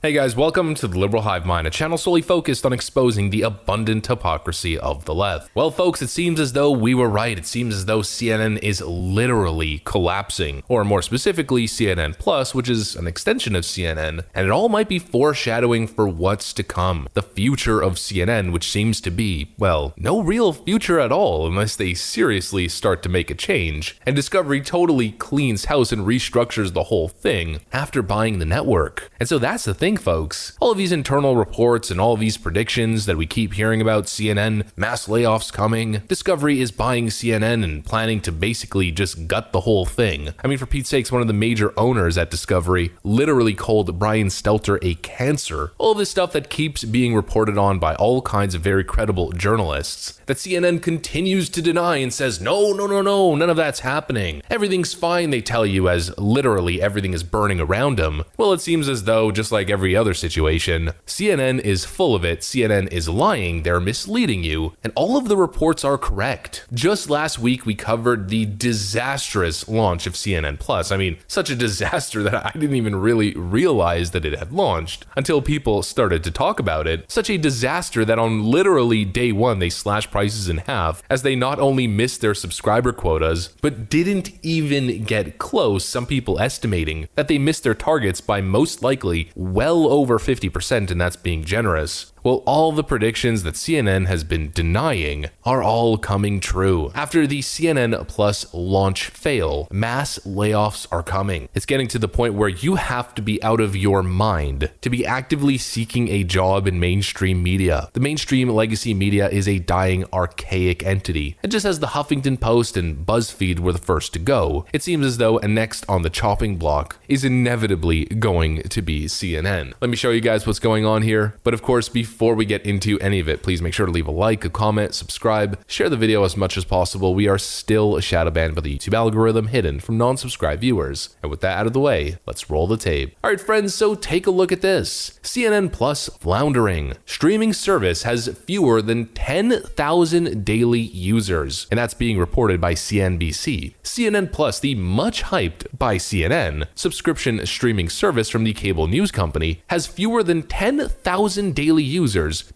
Hey guys, welcome to the Liberal Hive Mind, a channel solely focused on exposing the abundant hypocrisy of the left. Well folks, it seems as though we were right. It seems as though CNN is literally collapsing, or more specifically CNN Plus, which is an extension of CNN, and it all might be foreshadowing for what's to come. The future of CNN, which seems to be, well, no real future at all unless they seriously start to make a change, and Discovery totally cleans house and restructures the whole thing after buying the network. And so that's the thing, folks. All of these internal reports and all of these predictions that we keep hearing about CNN, mass layoffs coming, Discovery is buying CNN and planning to basically just gut the whole thing. I mean, for Pete's sakes, one of the major owners at Discovery literally called Brian Stelter a cancer. All this stuff that keeps being reported on by all kinds of very credible journalists that CNN continues to deny and says, no, none of that's happening. Everything's fine, they tell you, as literally everything is burning around them. Well, it seems as though, just like every other situation, CNN is full of it, CNN is lying, they're misleading you, and all of the reports are correct. Just last week, we covered the disastrous launch of CNN Plus. I mean, such a disaster that I didn't even really realize that it had launched until people started to talk about it. Such a disaster that on literally day one, they slashed prices in half, as they not only missed their subscriber quotas, but didn't even get close, some people estimating that they missed their targets by most likely well over 50%, and that's being generous. Well, all the predictions that CNN has been denying are all coming true. After the CNN Plus launch fail, mass layoffs are coming. It's getting to the point where you have to be out of your mind to be actively seeking a job in mainstream media. The mainstream legacy media is a dying, archaic entity. And just as the Huffington Post and BuzzFeed were the first to go, it seems as though next on the chopping block is inevitably going to be CNN. Let me show you guys what's going on here. But of course, before we get into any of it, please make sure to leave a like, a comment, subscribe, share the video as much as possible. We are still shadow banned by the YouTube algorithm, hidden from non-subscribed viewers. And with that out of the way, let's roll the tape. All right, friends, so take a look at this. CNN Plus floundering. Streaming service has fewer than 10,000 daily users, and that's being reported by CNBC. CNN Plus, the much hyped by CNN subscription streaming service from the cable news company, has fewer than 10,000 daily users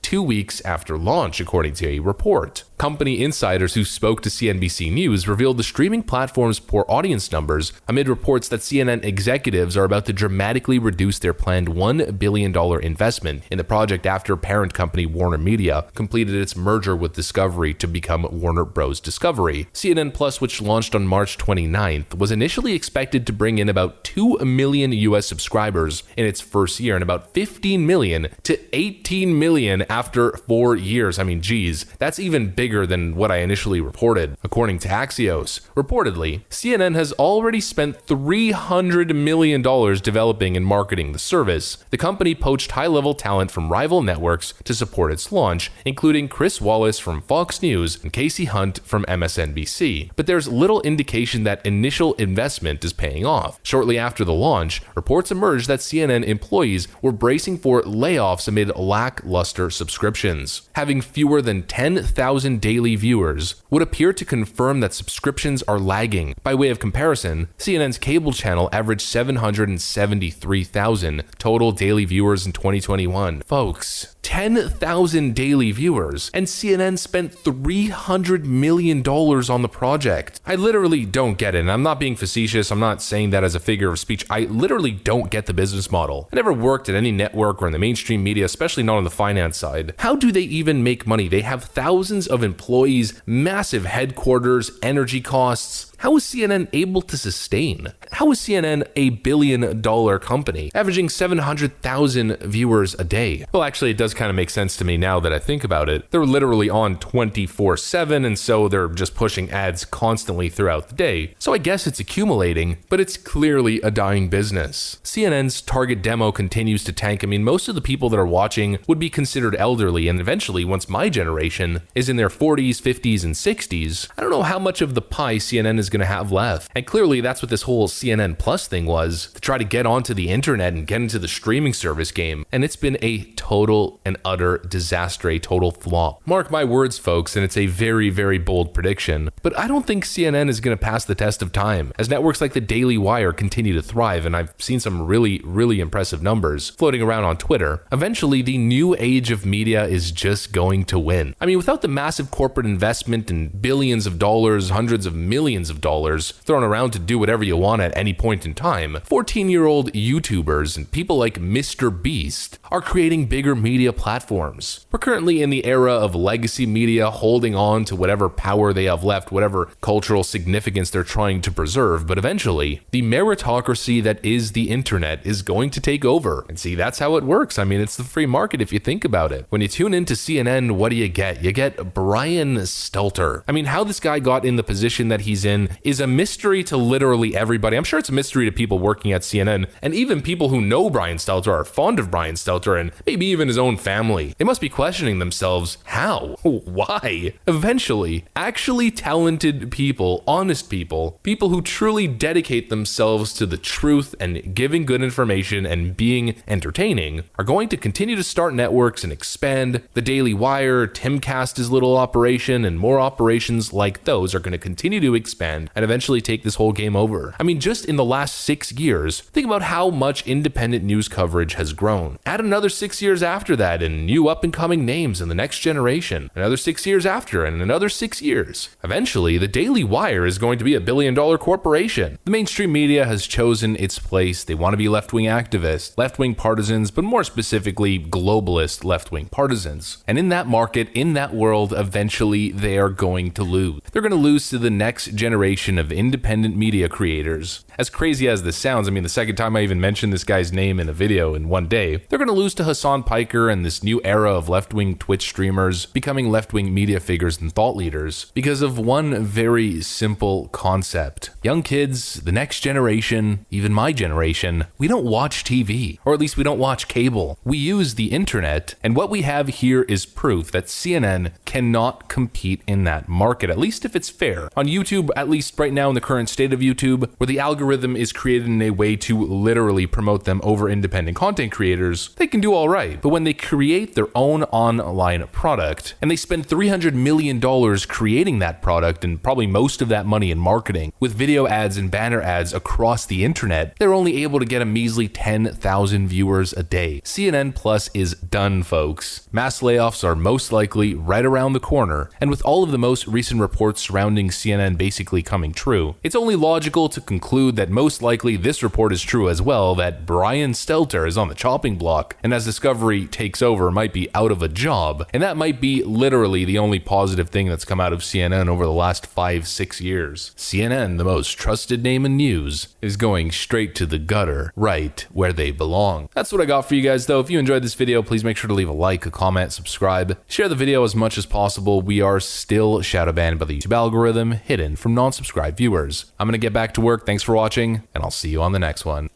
2 weeks after launch, according to a report. Company insiders who spoke to CNBC News revealed the streaming platform's poor audience numbers amid reports that CNN executives are about to dramatically reduce their planned $1 billion investment in the project after parent company Warner Media completed its merger with Discovery to become Warner Bros. Discovery. CNN Plus, which launched on March 29th, was initially expected to bring in about 2 million US subscribers in its first year and about 15 million to 18 million after 4 years. I mean, geez, that's even bigger than what I initially reported. According to Axios, reportedly, CNN has already spent $300 million developing and marketing the service. The company poached high-level talent from rival networks to support its launch, including Chris Wallace from Fox News and Casey Hunt from MSNBC. But there's little indication that initial investment is paying off. Shortly after the launch, reports emerged that CNN employees were bracing for layoffs amid lackluster subscriptions. Having fewer than 10,000 daily viewers would appear to confirm that subscriptions are lagging. By way of comparison, CNN's cable channel averaged 773,000 total daily viewers in 2021. Folks, 10,000 daily viewers, and CNN spent $300 million on the project. I literally don't get it, and I'm not being facetious, I'm not saying that as a figure of speech. I literally don't get the business model. I never worked at any network or in the mainstream media, especially not on the finance side. How do they even make money? They have thousands of employees, massive headquarters, energy costs. How is CNN able to sustain? How is CNN a billion-dollar company, averaging 700,000 viewers a day? Well, actually, it does kind of make sense to me now that I think about it. They're literally on 24/7, and so they're just pushing ads constantly throughout the day. So I guess it's accumulating, but it's clearly a dying business. CNN's target demo continues to tank. I mean, most of the people that are watching would be considered elderly, and eventually, once my generation is in their 40s, 50s, and 60s, I don't know how much of the pie CNN is going to have left. And clearly that's what this whole CNN Plus thing was, to try to get onto the internet and get into the streaming service game. And it's been a total an utter disaster, a total flop. Mark my words, folks, and it's a very, very bold prediction, but I don't think CNN is going to pass the test of time, as networks like the Daily Wire continue to thrive, and I've seen some really, really impressive numbers floating around on Twitter. Eventually, the new age of media is just going to win. I mean, without the massive corporate investment and billions of dollars, hundreds of millions of dollars thrown around to do whatever you want at any point in time, 14-year-old YouTubers and people like Mr. Beast are creating bigger media platforms. We're currently in the era of legacy media holding on to whatever power they have left, whatever cultural significance they're trying to preserve, but eventually, the meritocracy that is the internet is going to take over. And see, that's how it works. I mean, it's the free market if you think about it. When you tune into CNN, what do you get? You get Brian Stelter. I mean, how this guy got in the position that he's in is a mystery to literally everybody. I'm sure it's a mystery to people working at CNN, and even people who know Brian Stelter are fond of Brian Stelter, and maybe even his own family. They must be questioning themselves, how? Why? Eventually, actually talented people, honest people who truly dedicate themselves to the truth and giving good information and being entertaining are going to continue to start networks and expand. The Daily Wire, Timcast's little operation, and more operations like those are going to continue to expand and eventually take this whole game over. I mean, just in the last 6 years, think about how much independent news coverage has grown. Add another 6 years after that and new up-and-coming names in the next generation. Another 6 years after and another 6 years. Eventually, the Daily Wire is going to be a billion-dollar corporation. The mainstream media has chosen its place. They want to be left-wing activists, left-wing partisans, but more specifically, globalist left-wing partisans. And in that market, in that world, eventually they are going to lose. They're going to lose to the next generation of independent media creators. As crazy as this sounds, I mean, the second time I even mentioned this guy's name in a video in one day, they're going to lose to Hassan Piker and this new era of left-wing Twitch streamers becoming left-wing media figures and thought leaders because of one very simple concept. Young kids, the next generation, even my generation, we don't watch TV, or at least we don't watch cable. We use the internet, and what we have here is proof that CNN cannot compete in that market, at least if it's fair. On YouTube, at least right now in the current state of YouTube, where the algorithm is created in a way to literally promote them over independent content creators, they can do all right. But when they create their own online product, and they spend $300 million creating that product, and probably most of that money in marketing, with video ads and banner ads across the internet, they're only able to get a measly 10,000 viewers a day. CNN Plus is done, folks. Mass layoffs are most likely right around the corner, and with all of the most recent reports surrounding CNN basically coming true, it's only logical to conclude that most likely this report is true as well, that Brian Stelter is on the chopping block, and as Discovery takes over, might be out of a job, and that might be literally the only positive thing that's come out of CNN over the last 5-6 years. CNN, the most trusted name in news, is going straight to the gutter, right where they belong. That's what I got for you guys though. If you enjoyed this video, please make sure to leave a like, a comment, subscribe, share the video as much as possible. We are still shadow banned by the YouTube algorithm, hidden from non-subscribed viewers. I'm gonna get back to work. Thanks for watching, and I'll see you on the next one.